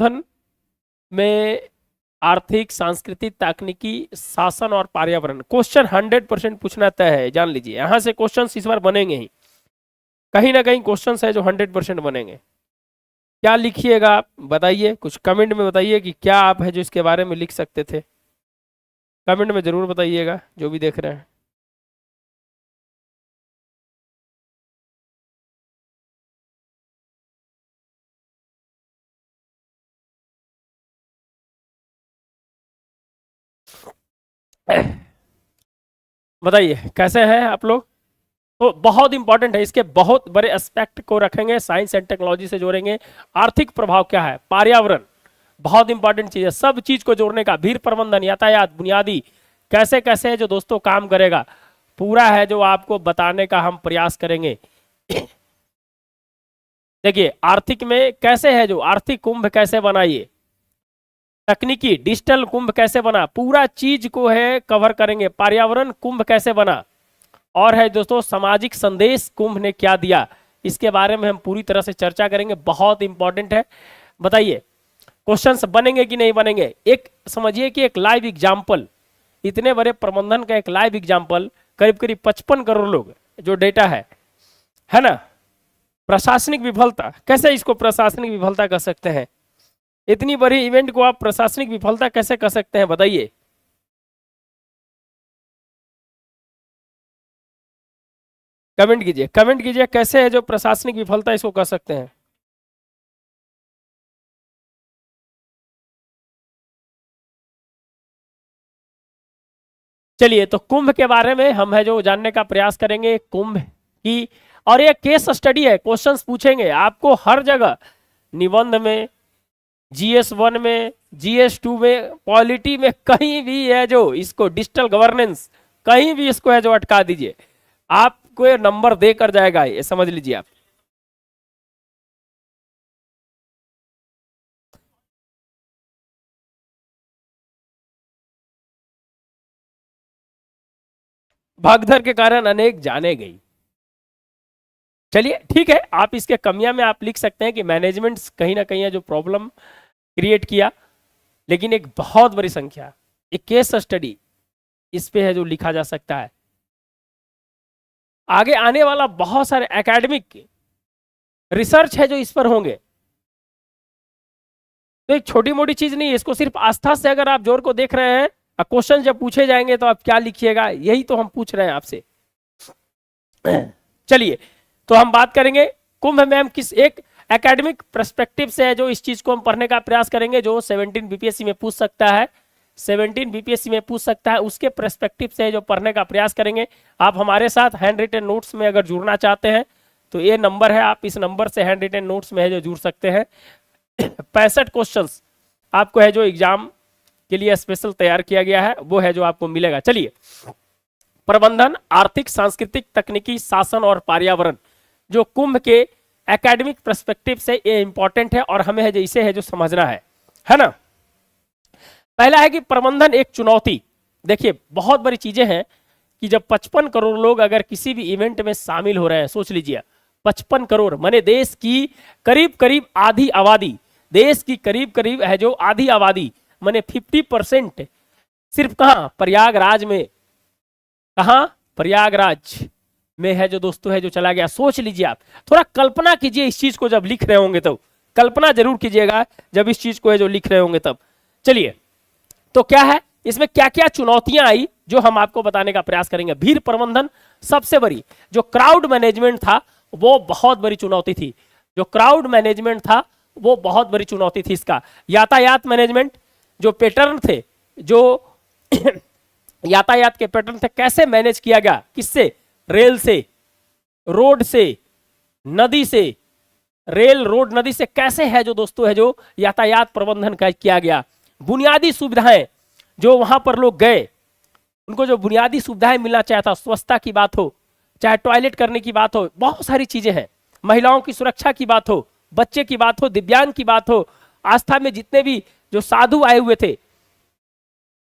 धन में आर्थिक, सांस्कृतिक, तकनीकी, शासन और पर्यावरण। क्वेश्चन 100% पूछना तय है, जान लीजिए। यहां से क्वेश्चन इस बार बनेंगे ही, कहीं ना कहीं क्वेश्चन है जो 100% बनेंगे। क्या लिखिएगा आप बताइए, कुछ कमेंट में बताइए कि क्या आप है जो इसके बारे में लिख सकते थे। कमेंट में जरूर बताइएगा जो भी देख रहे हैं। बताइए कैसे हैं आप लोग। तो बहुत इंपॉर्टेंट है, इसके बहुत बड़े एस्पेक्ट को रखेंगे, साइंस एंड टेक्नोलॉजी से जोड़ेंगे। आर्थिक प्रभाव क्या है, पर्यावरण बहुत इंपॉर्टेंट चीज है, सब चीज को जोड़ने का। भीड़ प्रबंधन, यातायात, बुनियादी, कैसे कैसे है जो दोस्तों काम करेगा, पूरा है जो आपको बताने का हम प्रयास करेंगे। देखिए आर्थिक में कैसे है जो आर्थिक कुंभ कैसे बनाइए, तकनीकी डिजिटल कुंभ कैसे बना, पूरा चीज को है कवर करेंगे। पर्यावरण कुंभ कैसे बना, और है दोस्तों सामाजिक संदेश कुंभ ने क्या दिया, इसके बारे में हम पूरी तरह से चर्चा करेंगे। बहुत इंपॉर्टेंट है। बताइए क्वेश्चंस बनेंगे कि नहीं बनेंगे। एक समझिए कि एक लाइव एग्जाम्पल, इतने बड़े प्रबंधन का एक लाइव एग्जाम्पल, करीब करीब 55 करोड़ लोग जो डेटा है ना। प्रशासनिक विफलता, कैसे इसको प्रशासनिक विफलता कह सकते हैं, इतनी बड़ी इवेंट को आप प्रशासनिक विफलता कैसे कह सकते हैं बताइए। कमेंट कीजिए, कमेंट कीजिए कैसे है जो प्रशासनिक विफलता इसको कह सकते हैं। चलिए तो कुंभ के बारे में हम है जो जानने का प्रयास करेंगे, कुंभ की। और ये केस स्टडी है, क्वेश्चंस पूछेंगे आपको हर जगह, निबंध में, GS1 में, GS2 में, पॉलिटी में, कहीं भी है जो इसको डिजिटल गवर्नेंस, कहीं भी इसको है जो अटका दीजिए, आपको ये नंबर देकर जाएगा, ये समझ लीजिए आप। भागदर के कारण अनेक जाने गई। चलिए ठीक है, आप इसके कमियां में आप लिख सकते हैं कि मैनेजमेंट कहीं ना कहीं है जो प्रॉब्लम क्रिएट किया, लेकिन एक बहुत बड़ी संख्या, एक केस स्टडी इस पे है जो लिखा जा सकता है। आगे आने वाला बहुत सारे एकेडमिक रिसर्च है जो इस पर होंगे। तो एक छोटी मोटी चीज नहीं है, इसको सिर्फ आस्था से अगर आप जोर को देख रहे हैं, क्वेश्चन जब पूछे जाएंगे तो आप क्या लिखिएगा, यही तो हम पूछ रहे हैं आपसे। चलिए तो हम बात करेंगे कुंभ में हम किस एक एकेडमिक पर्सपेक्टिव से है जो इस चीज को हम पढ़ने का प्रयास करेंगे, जो 17 बीपीएससी में पूछ सकता है, 17 बीपीएससी में पूछ सकता है, उसके पर्सपेक्टिव से जो पढ़ने का प्रयास करेंगे। आप हमारे साथ हैंड रिटन नोट्स में अगर जुड़ना चाहते हैं तो ये नंबर है, आप इस नंबर से हैंड रिटन नोट्स में है जो जुड़ सकते हैं। 65 क्वेश्चंस आपको है जो एग्जाम के लिए स्पेशल तैयार किया गया है, वो है जो आपको मिलेगा। चलिए प्रबंधन, आर्थिक, सांस्कृतिक, तकनीकी, शासन और पर्यावरण, जो कुंभ के एकेडमिक पर्सपेक्टिव से ये इंपॉर्टेंट है और हमें है जो इसे है जो समझना है ना। पहला है कि प्रबंधन एक चुनौती। देखिए बहुत बड़ी चीजें हैं कि जब 55 करोड़ लोग अगर किसी भी इवेंट में शामिल हो रहे हैं, सोच लीजिए 55 करोड़ माने देश की करीब करीब आधी आबादी, देश की करीब करीब है जो आधी आबादी माने 50% सिर्फ कहां, प्रयागराज में, कहां, प्रयागराज में है जो दोस्तों है जो चला गया। सोच लीजिए आप, थोड़ा कल्पना कीजिए इस चीज को जब लिख रहे होंगे, तो कल्पना जरूर कीजिएगा जब इस चीज को है जो लिख रहे होंगे तब। चलिए तो क्या है इसमें, क्या क्या चुनौतियां आई जो हम आपको बताने का प्रयास करेंगे। भीड़ प्रबंधन सबसे बड़ी, जो क्राउड मैनेजमेंट था वो बहुत बड़ी चुनौती थी, जो क्राउड मैनेजमेंट था वो बहुत बड़ी चुनौती थी इसका। यातायात मैनेजमेंट, जो पैटर्न थे, जो यातायात के पैटर्न थे, कैसे मैनेज किया गया, किससे, रेल से, रोड से, नदी से, रेल रोड नदी से, कैसे है जो दोस्तों है जो यातायात प्रबंधन का किया गया। बुनियादी सुविधाएं, जो वहां पर लोग गए उनको जो बुनियादी सुविधाएं मिलना चाहिए था, स्वच्छता की बात हो, चाहे टॉयलेट करने की बात हो, बहुत सारी चीजें हैं, महिलाओं की सुरक्षा की बात हो, बच्चे की बात हो, दिव्यांग की बात हो, आस्था में जितने भी जो साधु आए हुए थे,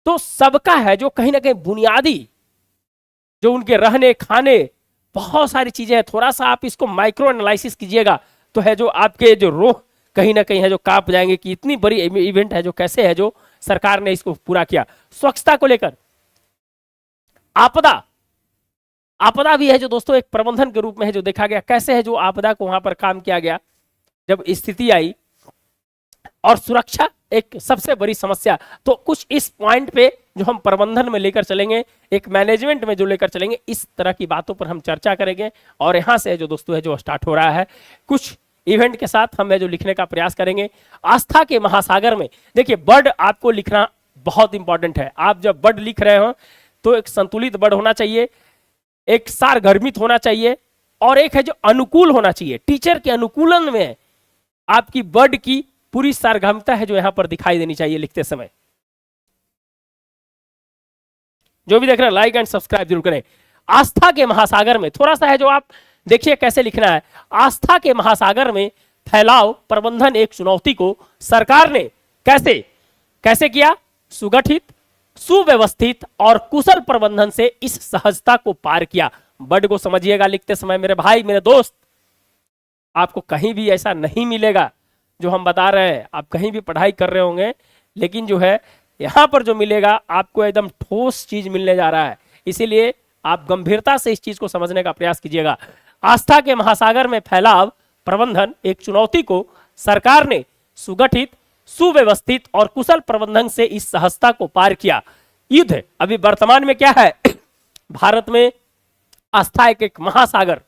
तो सबका है जो कहीं ना कहीं बुनियादी जो उनके रहने खाने, बहुत सारी चीजें हैं। थोड़ा सा आप इसको माइक्रो एनालिसिस कीजिएगा तो है जो आपके जो रोह कहीं ना कहीं है जो कांप जाएंगे कि इतनी बड़ी इवेंट है जो कैसे है जो सरकार ने इसको पूरा किया। स्वच्छता को लेकर आपदा, आपदा भी है जो दोस्तों एक प्रबंधन के रूप में है जो देखा गया, कैसे है जो आपदा को वहां पर काम किया गया जब स्थिति आई। और सुरक्षा एक सबसे बड़ी समस्या, तो कुछ इस पॉइंट पे जो हम प्रबंधन में लेकर चलेंगे, एक मैनेजमेंट में जो लेकर चलेंगे, इस तरह की बातों पर हम चर्चा करेंगे। और यहां से जो दोस्तों है जो स्टार्ट हो रहा है, कुछ इवेंट के साथ हम जो लिखने का प्रयास करेंगे। आस्था के महासागर में देखिए, वर्ड आपको लिखना बहुत इंपॉर्टेंट है। आप जब वर्ड लिख रहे हो तो एक संतुलित वर्ड होना चाहिए, एक सारगर्भित होना चाहिए, और एक है जो अनुकूल होना चाहिए। टीचर के अनुकूलन में आपकी वर्ड की पूरी सारगर्भिता है जो यहां पर दिखाई देनी चाहिए लिखते समय। जो भी देख रहे हैं लाइक एंड सब्सक्राइब जरूर करें। आस्था के महासागर में थोड़ा सा है जो आप देखिए कैसे लिखना है। आस्था के महासागर में फैलाव प्रबंधन एक चुनौती को सरकार ने कैसे कैसे किया? सुगठित, सुव्यवस्थित और कुशल प्रबंधन से इस सहजता को पार किया। वर्ड को समझिएगा लिखते समय मेरे भाई मेरे दोस्त, आपको कहीं भी ऐसा नहीं मिलेगा जो हम बता रहे हैं। आप कहीं भी पढ़ाई कर रहे होंगे, लेकिन जो है यहां पर जो मिलेगा आपको एकदम ठोस चीज मिलने जा रहा है। इसीलिए आप गंभीरता से इस चीज को समझने का प्रयास कीजिएगा। आस्था के महासागर में फैलाव प्रबंधन एक चुनौती को सरकार ने सुगठित, सुव्यवस्थित और कुशल प्रबंधन से इस सहजता को पार किया। युद्ध अभी वर्तमान में क्या है? भारत में आस्था एक महासागर,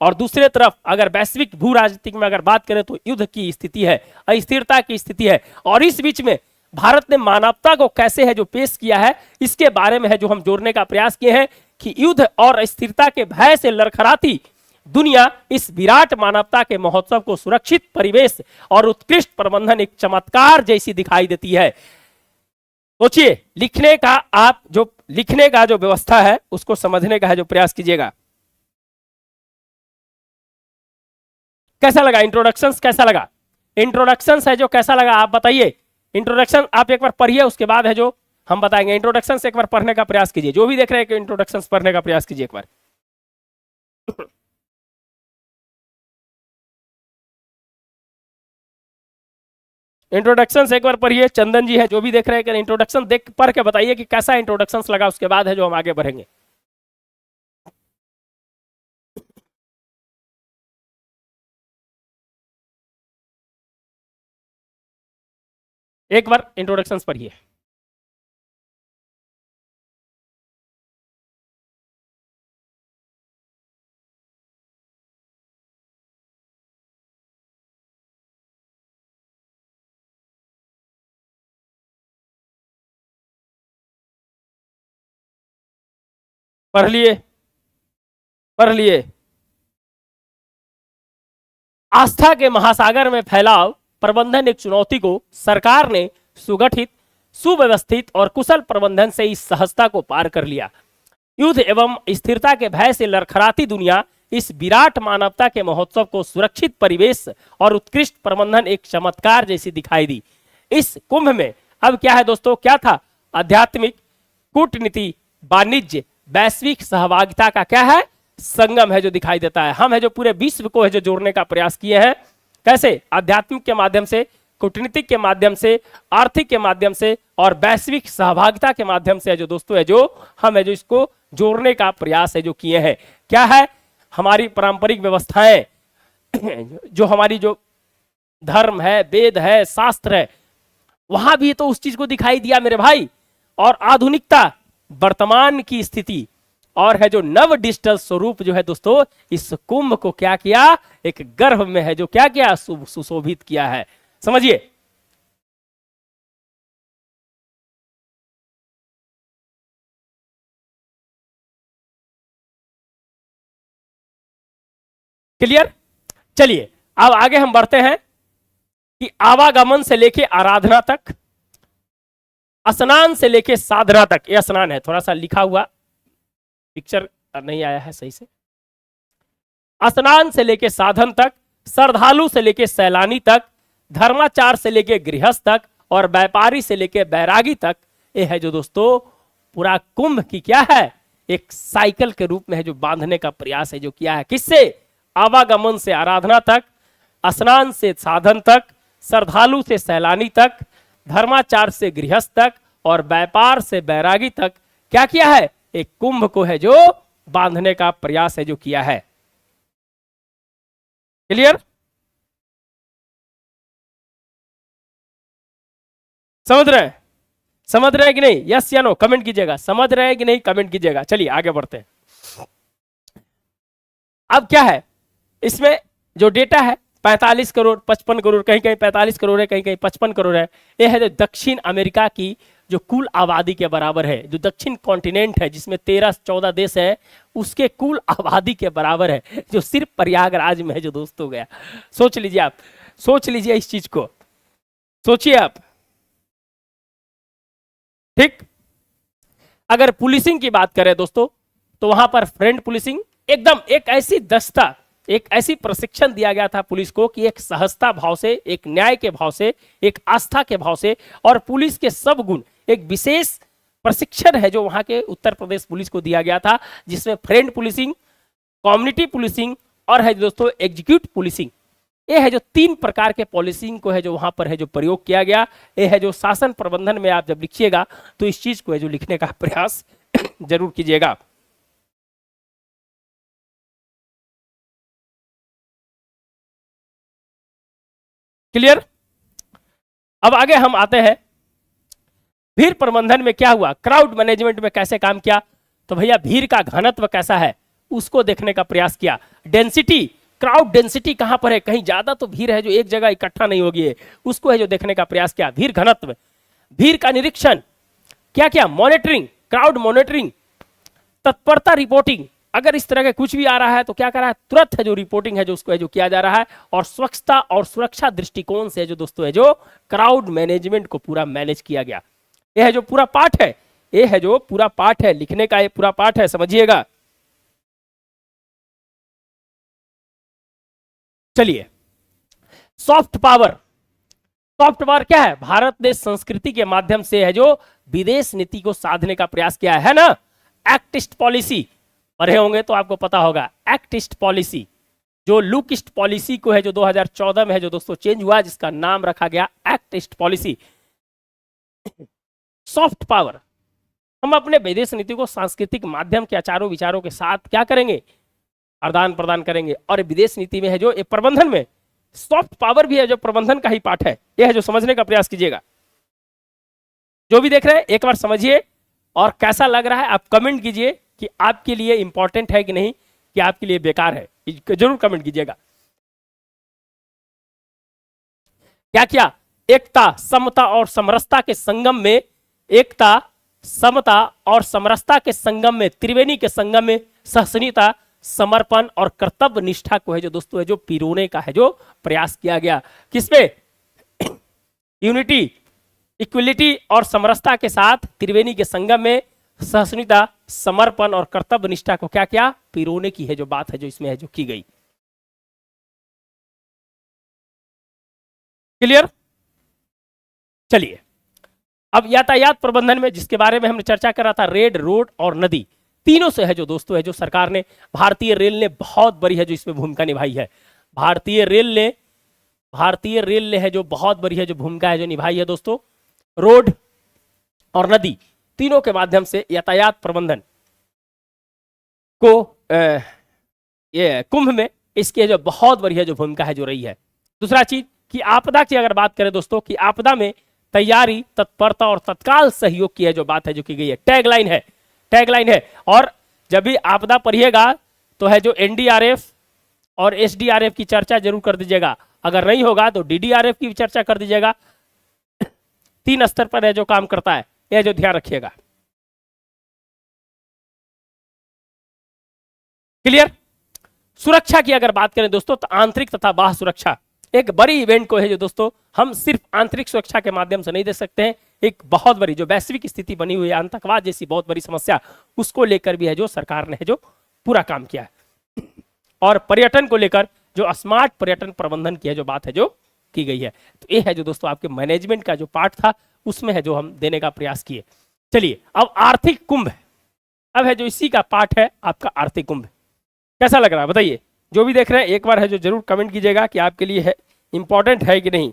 और दूसरे तरफ अगर वैश्विक भू राजनीतिक में अगर बात करें तो युद्ध की स्थिति है, अस्थिरता की स्थिति है। और इस बीच में भारत ने मानवता को कैसे है जो पेश किया है, इसके बारे में है जो हम जोड़ने का प्रयास किए हैं कि युद्ध और अस्थिरता के भय से लड़खड़ाती दुनिया इस विराट मानवता के महोत्सव को सुरक्षित परिवेश और उत्कृष्ट प्रबंधन एक चमत्कार जैसी दिखाई देती है। सोचिए, लिखने का आप जो लिखने का जो व्यवस्था है उसको समझने का है जो प्रयास कीजिएगा। कैसा लगा इंट्रोडक्शंस? कैसा लगा इंट्रोडक्शंस है जो कैसा लगा आप बताइए। इंट्रोडक्शन आप एक बार पढ़िए, उसके बाद है जो हम बताएंगे। इंट्रोडक्शंस एक बार पढ़ने का प्रयास कीजिए, जो भी देख रहे हैं कि इंट्रोडक्शंस पढ़ने का प्रयास कीजिए एक बार। इंट्रोडक्शंस एक बार पढ़िए। चंदन जी है जो भी देख रहे हैं कि इंट्रोडक्शन देख पढ़ के बताइए कि कैसा इंट्रोडक्शंस लगा, उसके बाद है जो हम आगे बढ़ेंगे। एक बार इंट्रोडक्शंस पढ़िए। पढ़ लिए? पढ़ लिए? आस्था के महासागर में फैलाव प्रबंधन एक चुनौती को सरकार ने सुगठित, सुव्यवस्थित और कुशल प्रबंधन से इस सहजता को पार कर लिया। युद्ध एवं स्थिरता के भय से लड़खड़ाती दुनिया इस विराट मानवता के महोत्सव को सुरक्षित परिवेश और उत्कृष्ट प्रबंधन एक चमत्कार जैसी दिखाई दी। इस कुंभ में अब क्या है दोस्तों? क्या था? आध्यात्मिक, कूटनीति, वाणिज्य, वैश्विक सहभागिता का क्या है? संगम है जो दिखाई देता है। हम है जो पूरे विश्व को है जो जोड़ने का प्रयास किए हैं। कैसे? आध्यात्मिक के माध्यम से, कूटनीतिक के माध्यम से, आर्थिक के माध्यम से और वैश्विक सहभागिता के माध्यम से है जो दोस्तों है जो हम है जो इसको जोड़ने का प्रयास है जो किए हैं। क्या है? हमारी पारंपरिक व्यवस्थाएं, जो हमारी जो धर्म है, वेद है, शास्त्र है, वहां भी तो उस चीज को दिखाई दिया मेरे भाई। और आधुनिकता, वर्तमान की स्थिति और है जो नव डिजिटल स्वरूप जो है दोस्तों, इस कुंभ को क्या किया? एक गर्भ में है जो क्या किया? सुशोभित किया है। समझिए। क्लियर? चलिए अब आगे हम बढ़ते हैं कि आवागमन से लेके आराधना तक, स्नान से लेके साधना तक। यह स्नान है, थोड़ा सा लिखा हुआ पिक्चर नहीं आया है सही से। स्नान से लेके साधन तक, श्रद्धालु से लेके सैलानी तक, धर्माचार से लेके गृहस्थ तक और व्यापारी से लेके बैरागी तक, ये है जो दोस्तों पूरा कुंभ की क्या है? एक साइकिल के रूप में है जो बांधने का प्रयास है जो किया है। किससे? आवागमन से आराधना तक, स्नान से साधन तक, श्रद्धालु से सैलानी तक, धर्माचार से गृहस्थ तक और व्यापार से बैरागी तक क्या किया है, एक कुंभ को है जो बांधने का प्रयास है जो किया है। क्लियर? समझ रहे हैं? समझ रहे हैं कि नहीं? यस या नो कमेंट कीजिएगा। समझ रहे हैं कि नहीं कमेंट कीजिएगा। चलिए आगे बढ़ते हैं। अब क्या है इसमें जो डेटा है 45 करोड़ 55 करोड़, कहीं कहीं 45 करोड़ है, कहीं कहीं 55 करोड़ है। यह है जो दक्षिण अमेरिका की जो कुल आबादी के बराबर है, जो दक्षिण कॉन्टिनेंट है जिसमें 13-14 देश है, उसके कुल आबादी के बराबर है, जो सिर्फ प्रयागराज में है जो दोस्तों गया। सोच लीजिए आप, सोच लीजिए इस चीज को, सोचिए आप। ठीक, अगर पुलिसिंग की बात करें दोस्तों तो वहां पर फ्रेंड पुलिसिंग एकदम एक ऐसी दस्ता, एक ऐसी प्रशिक्षण दिया गया था पुलिस को कि एक सहजता भाव से, एक न्याय के भाव से, एक आस्था के भाव से और पुलिस के सब गुण, एक विशेष प्रशिक्षण है जो वहां के उत्तर प्रदेश पुलिस को दिया गया था, जिसमें फ्रेंड पुलिसिंग, कम्युनिटी पुलिसिंग और है दोस्तों एग्जीक्यूट पुलिसिंग। ये है जो 3 प्रकार के पॉलिसिंग को है जो वहां पर है जो प्रयोग किया गया। ये है जो शासन प्रबंधन में आप जब लिखिएगा तो इस चीज को है जो लिखने का प्रयास जरूर कीजिएगा। क्लियर? अब आगे हम आते हैं भीड़ प्रबंधन में क्या हुआ, क्राउड मैनेजमेंट में कैसे काम किया। तो भैया भीड़ का घनत्व कैसा है उसको देखने का प्रयास किया। डेंसिटी, क्राउड डेंसिटी कहां पर है, कहीं ज्यादा तो भीड़ है जो एक जगह इकट्ठा नहीं होगी है, उसको है जो देखने का प्रयास किया। भीड़ घनत्व, भीड़ का निरीक्षण, क्या क्या मॉनिटरिंग, क्राउड मॉनिटरिंग, तत्परता रिपोर्टिंग, अगर इस तरह का कुछ भी आ रहा है तो क्या कर रहा है, तुरंत है जो रिपोर्टिंग है जो उसको है जो किया जा रहा है। और स्वच्छता और सुरक्षा दृष्टिकोण से जो दोस्तों है जो क्राउड मैनेजमेंट को पूरा मैनेज किया गया। यह है जो पूरा पाठ है, ये है जो पूरा पाठ है लिखने का, ये पूरा पाठ है, समझिएगा। चलिए सॉफ्ट पावर, सॉफ्ट पावर क्या है, भारत ने संस्कृति के माध्यम से है जो विदेश नीति को साधने का प्रयास किया है ना। एक्ट ईस्ट पॉलिसी पढ़े होंगे तो आपको पता होगा, एक्ट ईस्ट पॉलिसी जो लुक ईस्ट पॉलिसी को है जो 2014 में है जो दोस्तों चेंज हुआ, जिसका नाम रखा गया act east policy. Soft power, हम अपने विदेश नीति को सांस्कृतिक माध्यम के आचारों विचारों के साथ क्या करेंगे, आदान प्रदान करेंगे। और विदेश नीति में है जो प्रबंधन में सॉफ्ट पावर भी है जो प्रबंधन का ही पाठ है, यह है जो समझने का प्रयास कीजिएगा। जो भी देख रहे हैं एक बार समझिए और कैसा लग रहा है आप कमेंट कीजिए कि आपके लिए इंपॉर्टेंट है कि नहीं, कि आपके लिए बेकार है, जरूर कमेंट कीजिएगा। क्या क्या, एकता समता और समरसता के संगम में, एकता समता और समरसता के संगम में, त्रिवेणी के संगम में सहिष्णुता, समर्पण और कर्तव्य निष्ठा को है जो दोस्तों है जो पिरोने का है जो प्रयास किया गया। किसमें, यूनिटी, इक्वलिटी और समरसता के साथ त्रिवेणी के संगम में सहिष्णुता, समर्पण और कर्तव्य निष्ठा को क्या क्या पिरोने की है जो बात है जो इसमें है जो की गई। क्लियर? चलिए अब यातायात प्रबंधन में जिसके बारे में हमने चर्चा कर रहा था, रेड, रोड और नदी, तीनों से है जो दोस्तों है जो सरकार ने, भारतीय रेल ने बहुत बड़ी है जो इसमें भूमिका निभाई है। भारतीय रेल ने है जो बहुत बड़ी है जो भूमिका है जो निभाई है दोस्तों। रोड और नदी तीनों के माध्यम से यातायात प्रबंधन को ये कुंभ में इसके जो बहुत बड़ी है जो भूमिका है जो रही है। दूसरा चीज कि आपदा की अगर बात करें दोस्तों, कि आपदा में तैयारी, तत्परता और तत्काल सहयोग की है जो बात है जो की गई है। टैगलाइन है। और जब भी आपदा पढ़िएगा तो है जो एनडीआरएफ और एसडीआरएफ की चर्चा जरूर कर दीजिएगा, अगर नहीं होगा तो डीडीआरएफ की भी चर्चा कर दीजिएगा। 3 स्तर पर है जो काम करता है, यह जो ध्यान रखिएगा। क्लियर? सुरक्षा की अगर बात करें दोस्तों तो आंतरिक तथा बाह्य सुरक्षा एक बड़ी इवेंट को है जो दोस्तों हम सिर्फ आंतरिक सुरक्षा के माध्यम से नहीं दे सकते हैं। एक बहुत बड़ी जो वैश्विक स्थिति बनी हुई है, आतंकवाद जैसी बहुत बड़ी समस्या, उसको लेकर भी है जो सरकार ने है जो पूरा काम किया है। और पर्यटन को लेकर जो स्मार्ट पर्यटन प्रबंधन की है जो बात है जो की गई है। तो ये है जो दोस्तों आपके मैनेजमेंट का जो पार्ट था उसमें है जो हम देने का प्रयास किए। चलिए अब आर्थिक कुंभ, अब है जो इसी का पार्ट है आपका आर्थिक कुंभ। कैसा लग रहा है बताइए? जो भी देख रहे हैं एक बार है जो जरूर कमेंट कीजिएगा कि आपके लिए है इंपॉर्टेंट है कि नहीं।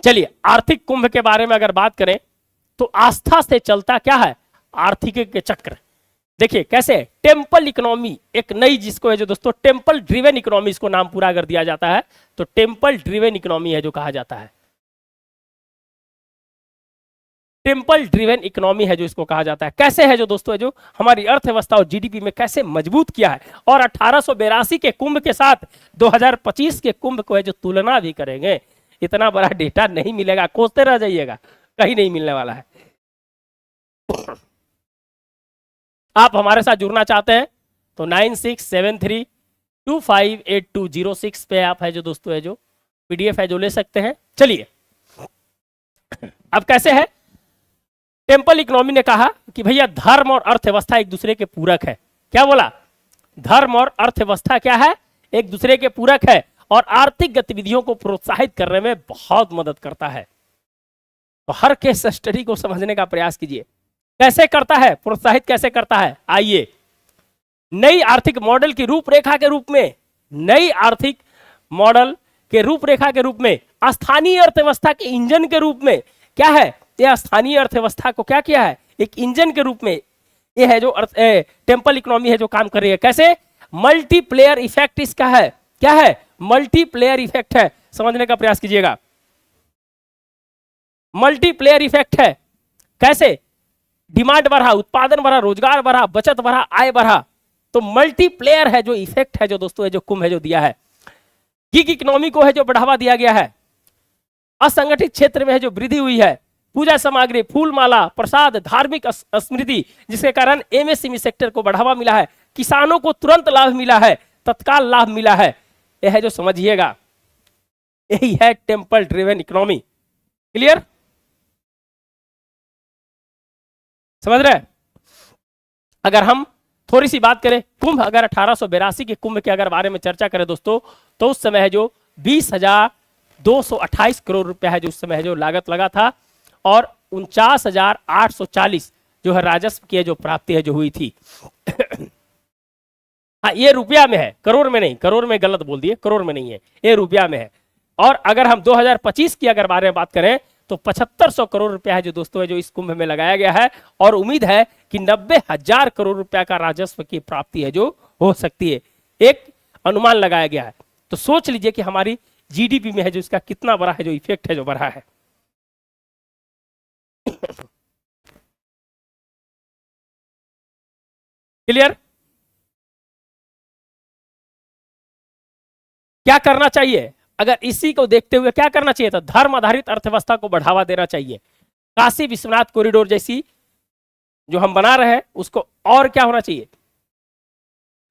चलिए आर्थिक कुंभ के बारे में अगर बात करें तो आस्था से चलता क्या है, आर्थिक के चक्र। देखिए कैसे टेम्पल इकोनॉमी, एक नई जिसको है जो दोस्तों टेम्पल ड्रिवेन इकोनॉमी, इसको नाम पूरा अगर दिया जाता है तो टेम्पल ड्रिवेन इकोनॉमी है जो कहा जाता है, टेम्पल ड्रिवेन इकोनॉमी है जो इसको कहा जाता है। कैसे है जो दोस्तों है जो हमारी अर्थव्यवस्था और जीडीपी में कैसे मजबूत किया है, और 1882 के कुंभ के साथ 2025 के कुंभ को है जो तुलना भी करेंगे, इतना बड़ा डेटा नहीं मिलेगा, खोजते रह जाइएगा, कहीं नहीं मिलने वाला है। आप हमारे साथ जुड़ना चाहते हैं तो 9673258206 पे आप है जो दोस्तों है जो पीडीएफ है जो ले सकते हैं। चलिए अब कैसे है, टेम्पल इकोनॉमी ने कहा कि भैया धर्म और अर्थव्यवस्था एक दूसरे के पूरक है। क्या बोला, धर्म और अर्थव्यवस्था क्या है, एक दूसरे के पूरक है, और आर्थिक गतिविधियों को प्रोत्साहित करने में बहुत मदद करता है। तो हर केस स्टडी को समझने का प्रयास कीजिए, कैसे करता है, प्रोत्साहित कैसे करता है। आइए नई आर्थिक मॉडल की रूपरेखा के रूप में, नई आर्थिक मॉडल के रूपरेखा के रूप में, स्थानीय अर्थव्यवस्था के इंजन के रूप में क्या है, यह स्थानीय अर्थव्यवस्था को क्या किया है, एक इंजन के रूप में यह है जो टेम्पल इकोनॉमी है जो काम कर रही है। कैसे, मल्टीप्लेयर इफेक्ट इसका है, क्या है, मल्टीप्लेयर इफेक्ट है, समझने का प्रयास कीजिएगा। मल्टीप्लेयर इफेक्ट है, कैसे, डिमांड बढ़ा, उत्पादन बढ़ा, रोजगार बढ़ा, बचत बढ़ा, आय बढ़ा, तो मल्टीप्लेयर है जो इफेक्ट है जो दोस्तों है जो कुंभ है जो दिया है। गिग इकोनॉमी को है जो बढ़ावा दिया गया है, असंगठित क्षेत्र में है जो वृद्धि हुई है, पूजा सामग्री, फूल माला, प्रसाद, धार्मिक स्मृति, जिसके कारण एमएसएमई सेक्टर को बढ़ावा मिला है, किसानों को तुरंत लाभ मिला है, तत्काल लाभ मिला है, यह है जो समझिएगा, यही है टेम्पल ड्रिवेन इकोनॉमी। क्लियर, समझ रहे हैं। अगर हम थोड़ी सी बात करें कुंभ, अगर 1882 के कुंभ के अगर बारे में चर्चा करें दोस्तों, तो उस समय है जो 20,228 करोड़ रुपया है जो उस समय है जो लागत लगा था, और 49,840 जो है राजस्व की जो प्राप्ति है जो हुई थी। हाँ ये रुपया में है, करोड़ में नहीं, करोड़ में गलत बोल दिए, करोड़ में नहीं है, ये रुपया में है। और अगर हम 2025 की अगर बारे में बात करें तो 7500 करोड़ रुपया है जो दोस्तों है जो इस कुंभ में लगाया गया है, और उम्मीद है कि 90,000 करोड़ रुपया का राजस्व की प्राप्ति है जो हो सकती है, एक अनुमान लगाया गया है। तो सोच लीजिए कि हमारी जीडीपी में है जो इसका कितना बड़ा है जो इफेक्ट है जो बढ़ा है। क्लियर, क्या करना चाहिए, अगर इसी को देखते हुए क्या करना चाहिए, तो धर्म आधारित अर्थव्यवस्था को बढ़ावा देना चाहिए। काशी विश्वनाथ कॉरिडोर जैसी जो हम बना रहे हैं उसको और क्या होना चाहिए,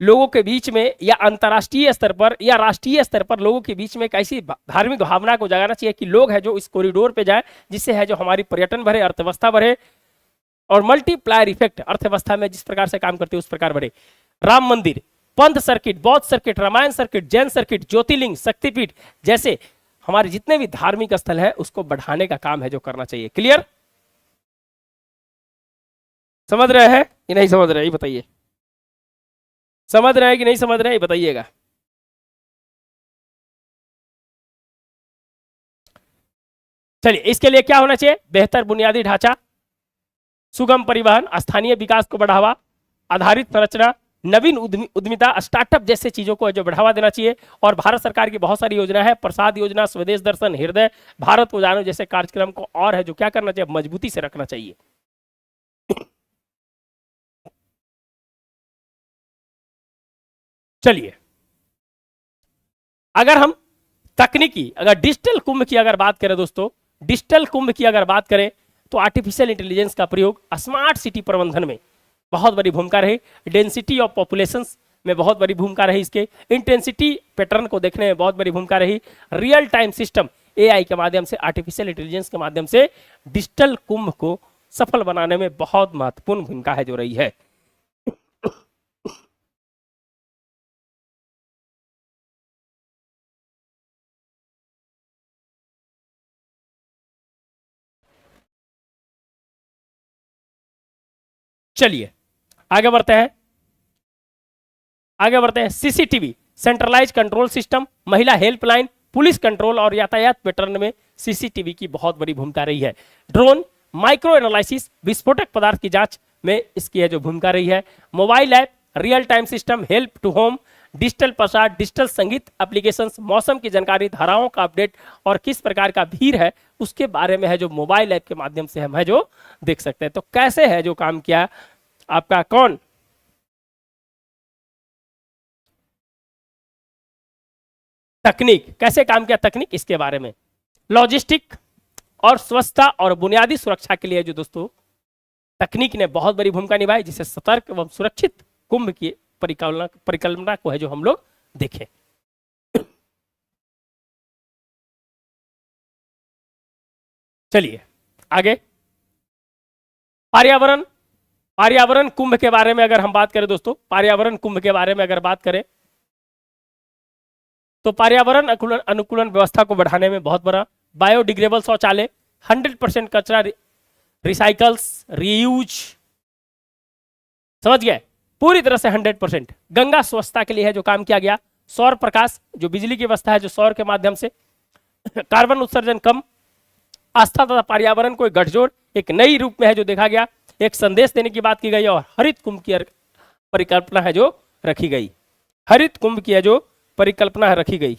लोगों के बीच में या अंतर्राष्ट्रीय स्तर पर या राष्ट्रीय स्तर पर लोगों के बीच में एक ऐसी धार्मिक भावना को जगाना चाहिए कि लोग है जो इस कॉरिडोर पे जाए, जिससे है जो हमारी पर्यटन बढ़े, अर्थव्यवस्था बढ़े, और मल्टीप्लायर इफेक्ट अर्थव्यवस्था में जिस प्रकार से काम करते हैं उस प्रकार बढ़े। राम मंदिर, पंथ सर्किट, बौद्ध circuit, Ramayana circuit, Jain circuit, Jyotirlinga, Shaktipeeth जैसे हमारे जितने भी धार्मिक स्थल है उसको बढ़ाने का काम है जो करना चाहिए। क्लियर, समझ रहे हैं कि नहीं समझ रहे, ये बताइए, समझ रहे हैं कि नहीं समझ रहे हैं, ये बताइएगा। चलिए इसके लिए क्या होना चाहिए, बेहतर बुनियादी ढांचा, सुगम परिवहन, स्थानीय विकास को बढ़ावा, आधारित संरचना, नवीन उद्यमिता, स्टार्टअप जैसे चीजों को जो बढ़ावा देना चाहिए। और भारत सरकार की बहुत सारी योजना है, प्रसाद योजना, स्वदेश दर्शन, हृदय भारत को जानो जैसे कार्यक्रम को और है जो क्या करना चाहिए, मजबूती से रखना चाहिए। चलिए अगर हम तकनीकी, अगर डिजिटल कुंभ की अगर बात करें दोस्तों, डिजिटल कुंभ की अगर बात करें तो आर्टिफिशियल इंटेलिजेंस का प्रयोग स्मार्ट सिटी प्रबंधन में बहुत बड़ी भूमिका रही, डेंसिटी ऑफ पॉपुलेशन में बहुत बड़ी भूमिका रही, इसके इंटेंसिटी पैटर्न को देखने में बहुत बड़ी भूमिका रही, रियल टाइम सिस्टम एआई के माध्यम से, आर्टिफिशियल इंटेलिजेंस के माध्यम से डिजिटल कुंभ को सफल बनाने में बहुत महत्वपूर्ण भूमिका है जो रही है। चलिए आगे बढ़ते हैं, आगे बढ़ते हैं। सीसीटीवी, सेंट्रलाइज कंट्रोल सिस्टम, महिला हेल्पलाइन, पुलिस कंट्रोल और यातायात पैटर्न में सीसीटीवी की बहुत बड़ी भूमिका रही है। ड्रोन, माइक्रो एनालिसिस, विस्फोटक पदार्थ की जांच में इसकी है जो भूमिका रही है। Mobile app, real time system, help to home, digital प्रसार, डिजिटल संगीत एप्लीकेशंस, मौसम की जानकारी, धाराओं का अपडेट और किस प्रकार का भीड़ है उसके बारे में है जो मोबाइल ऐप के माध्यम से हम है जो देख सकते हैं। तो कैसे है जो काम किया आपका कौन, तकनीक कैसे काम किया, तकनीक इसके बारे में। लॉजिस्टिक और स्वच्छता और बुनियादी सुरक्षा के लिए जो दोस्तों तकनीक ने बहुत बड़ी भूमिका निभाई, जिसे सतर्क एवं सुरक्षित कुंभ की परिकल्पना को है जो हम लोग देखें। चलिए आगे, पर्यावरण, पर्यावरण कुंभ के बारे में अगर हम बात करें दोस्तों, पर्यावरण कुंभ के बारे में अगर बात करें तो पर्यावरण अनुकूलन व्यवस्था को बढ़ाने में बहुत बड़ा, बायोडिग्रेडेबल शौचालय, 100% कचरा रिसाइकल्स, रीयूज, समझ गए, पूरी तरह से 100%। गंगा स्वच्छता के लिए है जो काम किया गया। सौर प्रकाश, जो बिजली की व्यवस्था है जो सौर के माध्यम से, कार्बन उत्सर्जन कम, आस्था तथा पर्यावरण को एक गठजोड़, एक नई रूप में है जो देखा गया, एक संदेश देने की बात की गई और हरित कुंभ की परिकल्पना है जो रखी गई, हरित कुंभ की है जो परिकल्पना है रखी गई।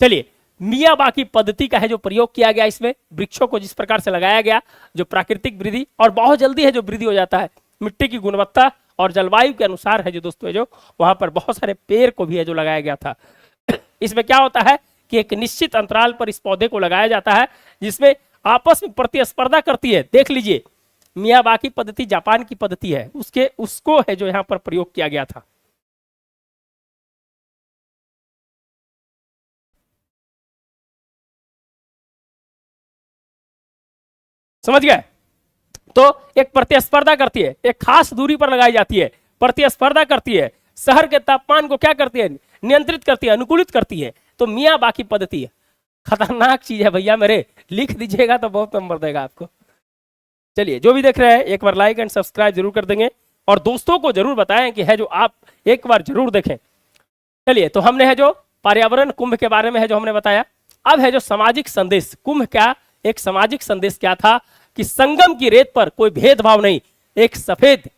चलिए, मियावाकी पद्धति का है जो प्रयोग किया गया, इसमें वृक्षों को जिस प्रकार से लगाया गया, जो प्राकृतिक वृद्धि और बहुत जल्दी है जो वृद्धि हो जाता है, मिट्टी की गुणवत्ता और जलवायु के अनुसार है जो दोस्तों है जो वहां पर बहुत सारे पेड़ को भी है जो लगाया गया था। इसमें क्या होता है कि एक निश्चित अंतराल पर इस पौधे को लगाया जाता है जिसमें आपस में प्रतिस्पर्धा करती है। देख लीजिए, मियावाकी पद्धति जापान की पद्धति है, उसको है जो यहाँ पर प्रयोग किया गया था। समझ गए? तो एक प्रतिस्पर्धा करती है, एक खास दूरी पर लगाई जाती है, प्रतिस्पर्धा करती है, शहर के तापमान को क्या करती है, नियंत्रित करती है, अनुकूलित करती है। तो मियावाकी पद्धति है, खतरनाक चीज है भैया मेरे, लिख दीजिएगा तो बहुत नंबर देगा आपको। चलिए, जो भी देख रहे हैं एक बार लाइक एंड सब्सक्राइब जरूर कर देंगे और दोस्तों को जरूर बताएं कि है जो आप एक बार जरूर देखें। चलिए, तो हमने है जो पर्यावरण कुंभ के बारे में है जो हमने बताया। अब है जो सामाजिक संदेश, कुंभ का एक सामाजिक संदेश क्या था कि संगम की रेत पर कोई भेदभाव नहीं, एक सफेद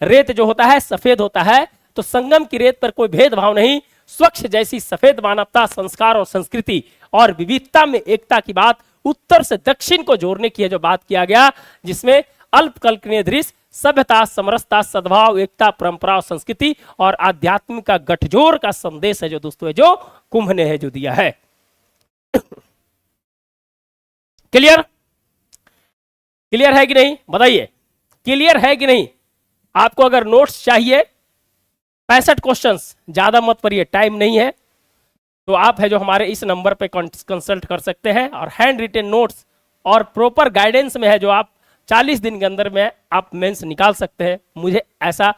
रेत जो होता है सफेद होता है, तो संगम की रेत पर कोई भेदभाव नहीं, स्वच्छ जैसी सफेद मानवता, संस्कार और संस्कृति और विविधता में एकता की बात, उत्तर से दक्षिण को जोड़ने की है जो बात किया गया, जिसमें अल्पकल्पनीय दृश्य, सभ्यता, समरसता, सद्भाव, एकता, परंपरा और संस्कृति और आध्यात्म का गठजोड़ का संदेश है जो दोस्तों है जो कुंभ ने है जो दिया है। क्लियर? क्लियर है कि नहीं बताइए, क्लियर है कि नहीं? आपको अगर नोट्स चाहिए 65 क्वेश्चंस, ज्यादा मत पढ़िए, टाइम नहीं है, तो आप है जो हमारे इस नंबर पे कंसल्ट कर सकते हैं और हैंड रिटेन नोट्स और प्रॉपर गाइडेंस में है जो आप 40 दिन के अंदर में आप मेंस निकाल सकते हैं। मुझे ऐसा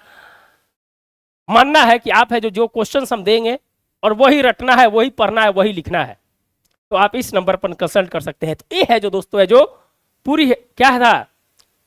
मानना है कि आप है जो क्वेश्चंस हम देंगे और वही रटना है, वही पढ़ना है, वही लिखना है, तो आप इस नंबर पर कंसल्ट कर सकते हैं। तो ये है जो दोस्तों है जो पूरी क्या था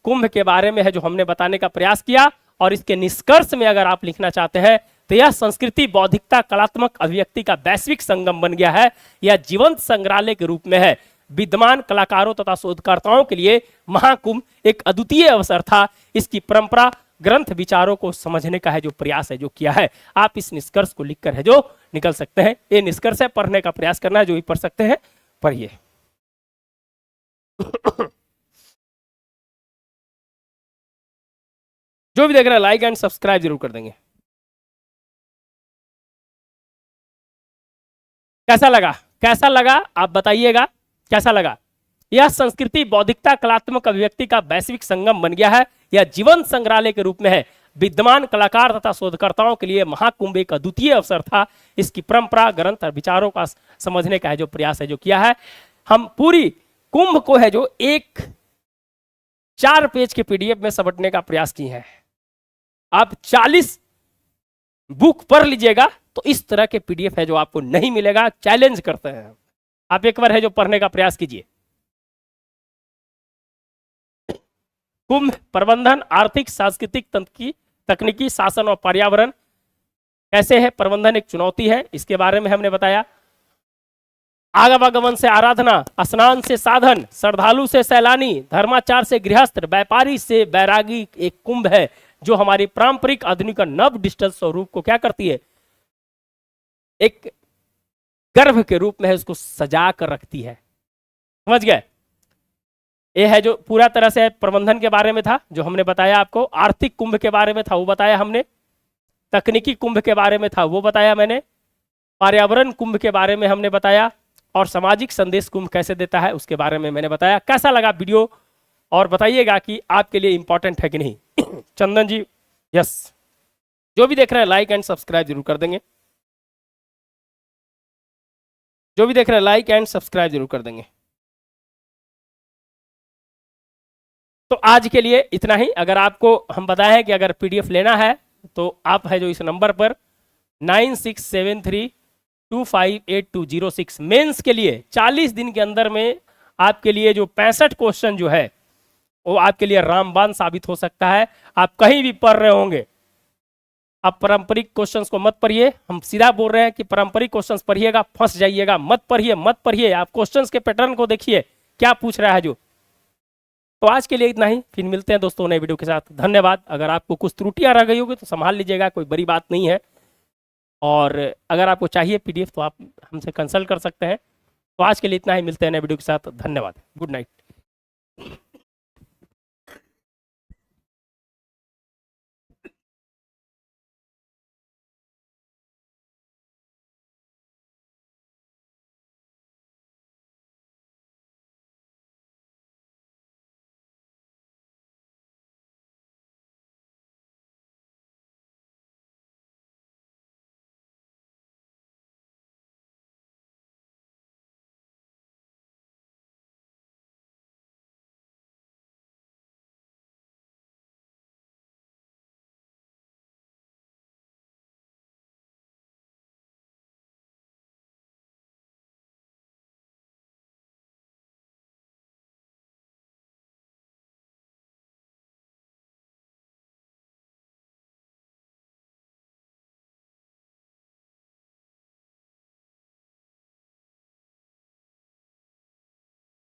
कुंभ के बारे में है जो हमने बताने का प्रयास किया। और इसके निष्कर्ष में अगर आप लिखना चाहते हैं तो यह संस्कृति, बौद्धिकता, कलात्मक अभिव्यक्ति का वैश्विक संगम बन गया है, यह जीवंत संग्रहालय के रूप में है। विद्यमान कलाकारों तथा शोधकर्ताओं के लिए महाकुंभ एक अद्वितीय अवसर था। इसकी परंपरा, ग्रंथ, विचारों को समझने का है जो प्रयास है जो किया है। आप इस निष्कर्ष को लिखकर है जो निकल सकते हैं। ये निष्कर्ष है, पढ़ने का प्रयास करना है, जो भी पढ़ सकते हैं पढ़िए। जो भी देख रहे हैं लाइक एंड सब्सक्राइब जरूर कर देंगे। कैसा लगा, कैसा लगा आप बताइएगा, कैसा लगा? यह संस्कृति, बौद्धिकता, कलात्मक अभिव्यक्ति का वैश्विक संगम बन गया है, यह जीवंत संग्रहालय के रूप में है। विद्यमान कलाकार तथा शोधकर्ताओं के लिए महाकुंभ एक अद्वितीय अवसर था। इसकी परंपरा, ग्रंथ और विचारों का समझने का है जो प्रयास है जो किया है। हम पूरी कुंभ को है जो 4 पेज के पीडीएफ में समेटने का प्रयास किए हैं। आप 40 बुक पढ़ लीजिएगा तो इस तरह के पीडीएफ है जो आपको नहीं मिलेगा। चैलेंज करते हैं, आप एक बार है जो पढ़ने का प्रयास कीजिए। कुंभ प्रबंधन, आर्थिक, सांस्कृतिक, तकनीकी, शासन और पर्यावरण कैसे है। प्रबंधन एक चुनौती है, इसके बारे में हमने बताया। आगमन से आराधना, स्नान से साधन, श्रद्धालु से सैलानी, धर्माचार से गृहस्थ, व्यापारी से बैरागी एक कुंभ है जो हमारी पारंपरिक आधुनिक नव डिजिटल स्वरूप को क्या करती है, एक गर्भ के रूप में उसको सजा कर रखती है। समझ गए? ये है जो पूरा तरह से प्रबंधन के बारे में था, जो हमने बताया आपको। आर्थिक कुंभ के बारे में था, वो बताया हमने। तकनीकी कुंभ के बारे में था, वो बताया मैंने। पर्यावरण कुंभ के बारे में हमने बताया, और सामाजिक संदेश कुंभ कैसे देता है उसके बारे में मैंने बताया। कैसा लगा वीडियो, और बताइएगा कि आपके लिए इंपॉर्टेंट है कि नहीं। चंदन जी, यस। जो भी देख रहे हैं लाइक एंड सब्सक्राइब जरूर कर देंगे। जो भी देख रहे हैं लाइक एंड सब्सक्राइब जरूर कर देंगे। तो आज के लिए इतना ही। अगर आपको हम बताए हैं कि अगर पीडीएफ लेना है तो आप है जो इस नंबर पर 9673258206 मेंस के लिए 40 दिन के अंदर में आपके लिए जो 65 क्वेश्चन जो है वो आपके लिए रामबाण साबित हो सकता है। आप कहीं भी पढ़ रहे होंगे, आप पारंपरिक क्वेश्चंस को मत पढ़िए। हम सीधा बोल रहे हैं कि पारंपरिक क्वेश्चंस पढ़िएगा, फंस जाइएगा। मत पढ़िए, मत पढ़िए। आप क्वेश्चंस के पैटर्न को देखिए, क्या पूछ रहा है जो। तो आज के लिए इतना ही, फिर मिलते हैं दोस्तों नए वीडियो के साथ। धन्यवाद। अगर आपको कुछ त्रुटियां रह गई होगी तो संभाल लीजिएगा, कोई बड़ी बात नहीं है। और अगर आपको चाहिए पीडीएफ तो आप हमसे कंसल्ट कर सकते हैं। तो आज के लिए इतना ही, मिलते हैं नए वीडियो के साथ। धन्यवाद। Good night.